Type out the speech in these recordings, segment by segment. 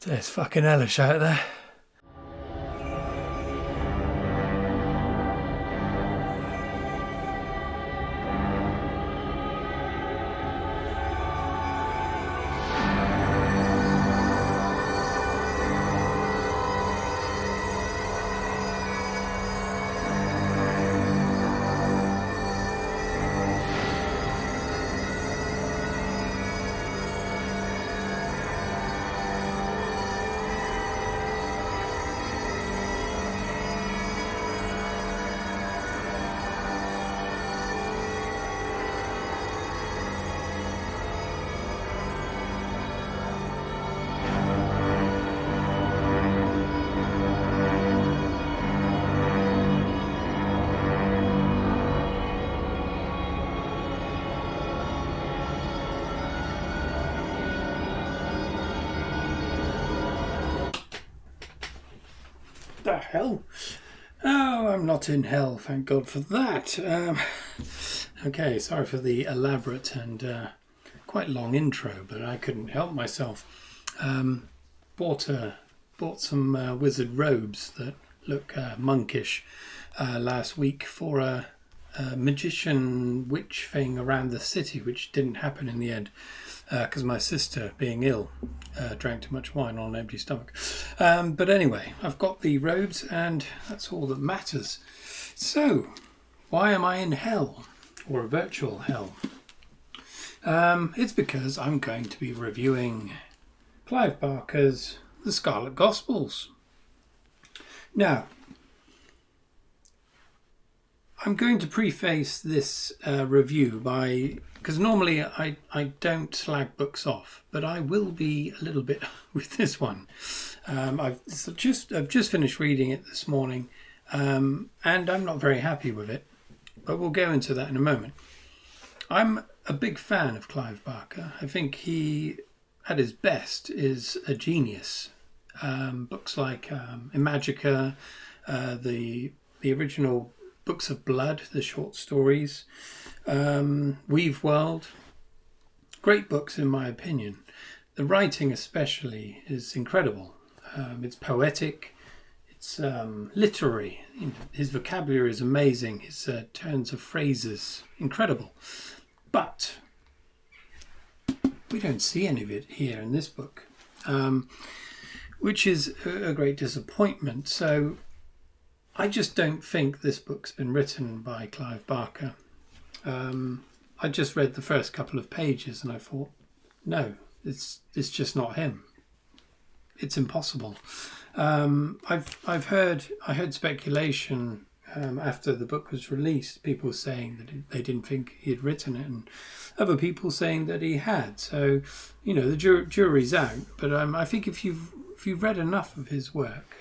It's fucking hellish out there. The hell? Oh, I'm not in hell, thank God for that. Okay, sorry for the elaborate and quite long intro, but I couldn't help myself. Bought some wizard robes that look monkish last week for a magician witch thing around the city, which didn't happen in the end because my sister, being ill, drank too much wine on an empty stomach. But anyway, I've got the robes and that's all that matters. So, why am I in hell? Or a virtual hell? It's because I'm going to be reviewing Clive Barker's The Scarlet Gospels. Now, I'm going to preface this review by, because normally I don't slag books off, but I will be a little bit with this one. I've just finished reading it this morning, and I'm not very happy with it, but we'll go into that in a moment. I'm a big fan of Clive Barker. I think he, at his best, is a genius. Books like Imagica, the original Books of Blood, the short stories, Weave World, great books in my opinion. The writing especially is incredible. It's poetic, it's literary. His vocabulary is amazing, his turns of phrases, incredible. But we don't see any of it here in this book, which is a great disappointment. So I just don't think this book's been written by Clive Barker. I just read the first couple of pages and I thought, no, it's just not him. It's impossible. I heard speculation after the book was released, people saying that they didn't think he had written it, and other people saying that he had. So, the jury's out. But I think if you've read enough of his work,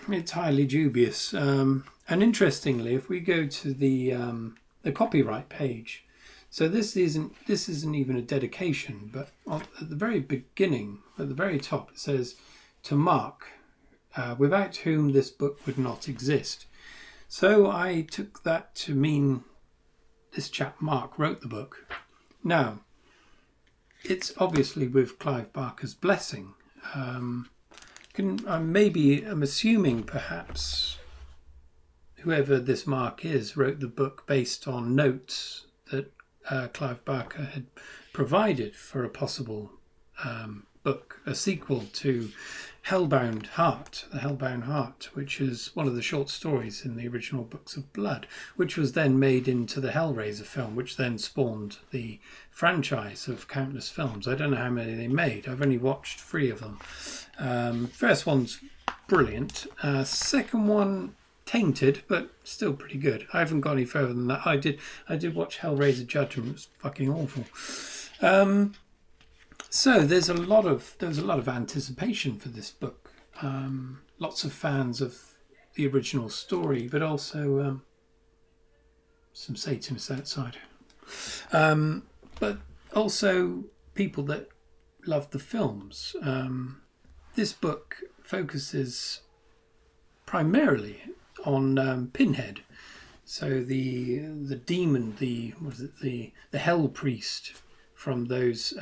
it's highly dubious. And interestingly, if we go to the copyright page, so this isn't even a dedication, but at the very beginning, at the very top, it says, "To Mark, without whom this book would not exist." So I took that to mean this chap Mark wrote the book. Now, it's obviously with Clive Barker's blessing. I'm assuming perhaps whoever this Mark is wrote the book based on notes that Clive Barker had provided for a possible book, a sequel to The Hellbound Heart, which is one of the short stories in the original Books of Blood, which was then made into the Hellraiser film, which then spawned the franchise of countless films. I don't know how many they made. I've only watched 3 of them. First one's brilliant. Second one, tainted, but still pretty good. I haven't got any further than that. I did watch Hellraiser Judgment. It was fucking awful. So there's a lot of anticipation for this book. Lots of fans of the original story, but also some Satanists outside. But also people that love the films. This book focuses primarily on Pinhead. So the demon, the hell priest from those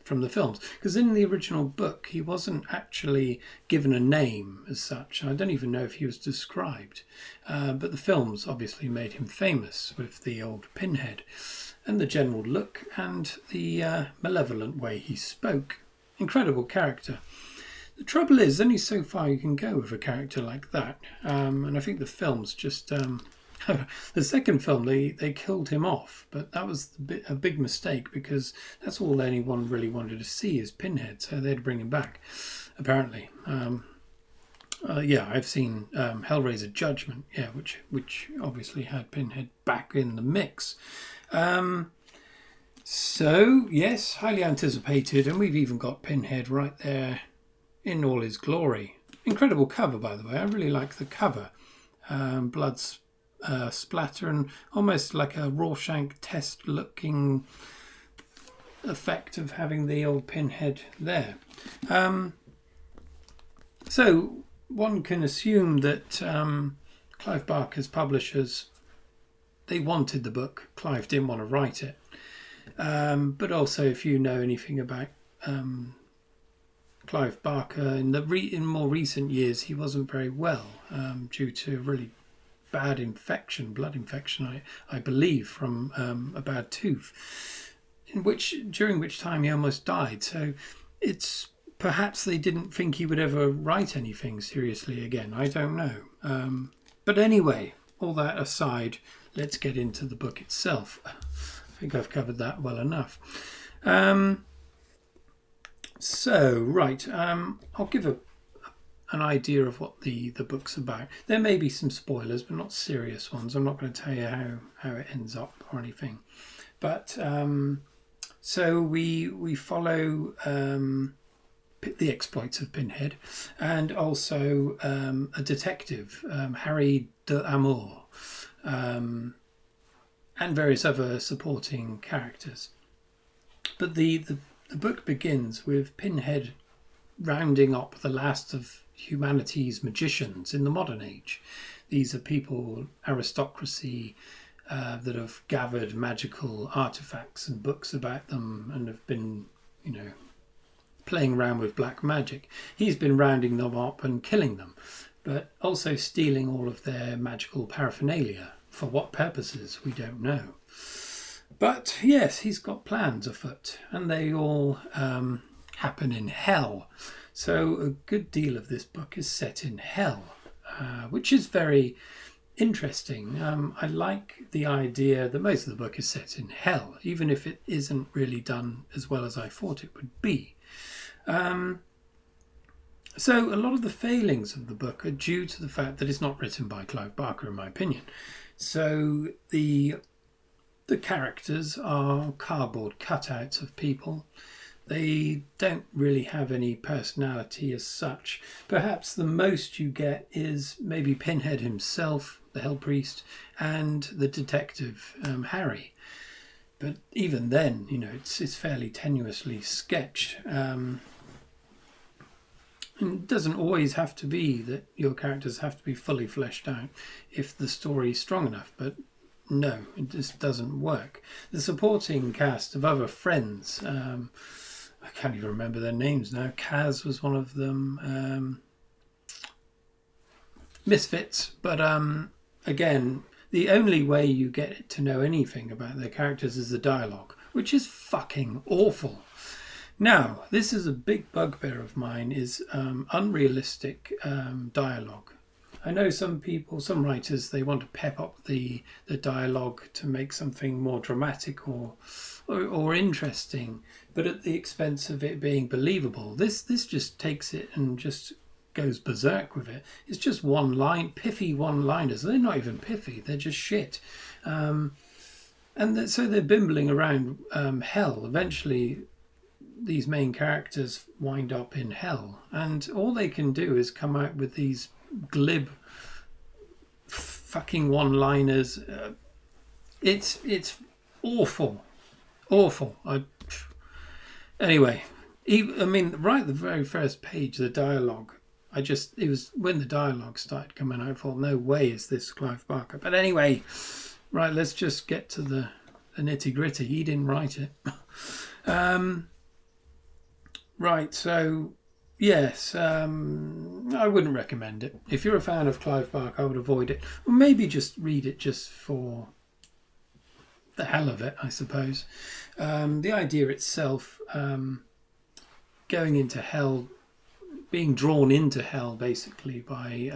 from the films. Because in the original book, he wasn't actually given a name as such. I don't even know if he was described. But the films obviously made him famous with the old Pinhead and the general look and the malevolent way he spoke. Incredible character. The trouble is, only so far you can go with a character like that. And I think the films just... the second film, they killed him off, but that was a big mistake because that's all anyone really wanted to see is Pinhead, so they'd bring him back, apparently. I've seen Hellraiser Judgment, which obviously had Pinhead back in the mix. So, yes, highly anticipated, and we've even got Pinhead right there in all his glory. Incredible cover, by the way. I really like the cover. Blood's splatter and almost like a Rorschach test looking effect of having the old Pinhead there. So one can assume that Clive Barker's publishers, they wanted the book. Clive didn't want to write it. But also, if you know anything about Clive Barker, in more recent years, he wasn't very well due to really bad blood infection, I believe, from a bad tooth, during which time he almost died. So it's perhaps they didn't think he would ever write anything seriously again. I don't know. But anyway, all that aside, let's get into the book itself. I think I've covered that well enough. I'll give an idea of what the book's about. There may be some spoilers, but not serious ones. I'm not going to tell you how it ends up or anything. But so we follow the exploits of Pinhead and also a detective, Harry d'Amour, and various other supporting characters. But the book begins with Pinhead rounding up the last of humanity's magicians in the modern age. These are people, aristocracy, that have gathered magical artifacts and books about them and have been, playing around with black magic. He's been rounding them up and killing them, but also stealing all of their magical paraphernalia. For what purposes, we don't know. But yes, he's got plans afoot, and they all happen in hell. So a good deal of this book is set in hell, which is very interesting. I like the idea that most of the book is set in hell, even if it isn't really done as well as I thought it would be. So a lot of the failings of the book are due to the fact that it's not written by Clive Barker, in my opinion. So the characters are cardboard cutouts of people. They don't really have any personality as such. Perhaps the most you get is maybe Pinhead himself, the Hell Priest, and the detective, Harry. But even then, it's fairly tenuously sketched. It doesn't always have to be that your characters have to be fully fleshed out if the story is strong enough. But no, it just doesn't work. The supporting cast of other friends... I can't even remember their names now. Kaz was one of them. Misfits. But again, the only way you get to know anything about their characters is the dialogue, which is fucking awful. Now, this is a big bugbear of mine, is unrealistic dialogue. I know some writers, they want to pep up the dialogue to make something more dramatic or interesting, but at the expense of it being believable. This just takes it and just goes berserk with it. It's just pithy one-liners. They're not even pithy, they're just shit. So they're bimbling around hell. Eventually, these main characters wind up in hell, and all they can do is come out with these glib fucking one-liners. It's awful. Anyway, I mean, right at the very first page, the dialogue. It was when the dialogue started coming out, I thought, no way is this Clive Barker. But anyway, right, let's just get to the nitty gritty. He didn't write it. Right, so yes, I wouldn't recommend it. If you're a fan of Clive Barker, I would avoid it. Or maybe just read it just for the hell of it, I suppose. The idea itself, going into hell, being drawn into hell basically by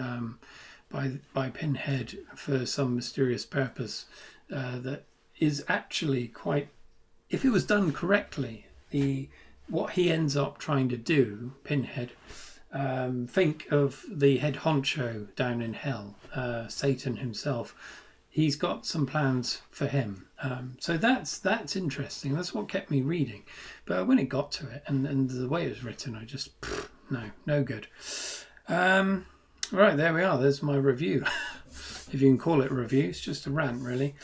Pinhead for some mysterious purpose that is actually quite, if it was done correctly, what he ends up trying to do, Pinhead, think of the head honcho down in hell, Satan himself. He's got some plans for him. So that's interesting. That's what kept me reading. But when it got to it and the way it was written, I just, no good. Right, there we are. There's my review. If you can call it a review, it's just a rant, really.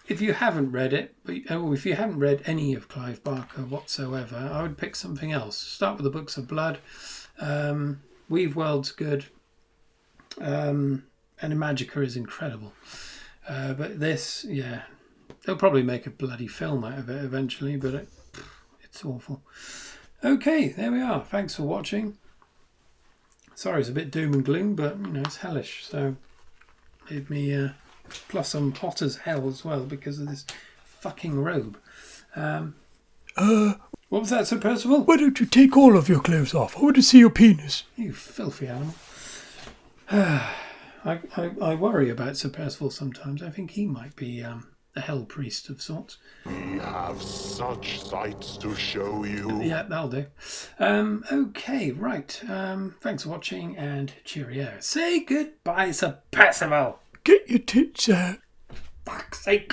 If you haven't read it, or if you haven't read any of Clive Barker whatsoever, I would pick something else. Start with the Books of Blood. Weave World's good. And Imagica is incredible. But this, yeah, they'll probably make a bloody film out of it eventually, but it's awful. Okay, there we are. Thanks for watching. Sorry, it's a bit doom and gloom, but it's hellish. So made me plus I'm hot as hell as well because of this fucking robe. What was that, Sir Percival? Why don't you take all of your clothes off? I want to see your penis. You filthy animal. I worry about Sir Percival sometimes. I think he might be a hell priest of sorts. We have such sights to show you. Yeah, that'll do. Okay, right. Thanks for watching and cheerio. Say goodbye, Sir Percival. Get your tits out. Fuck's sake.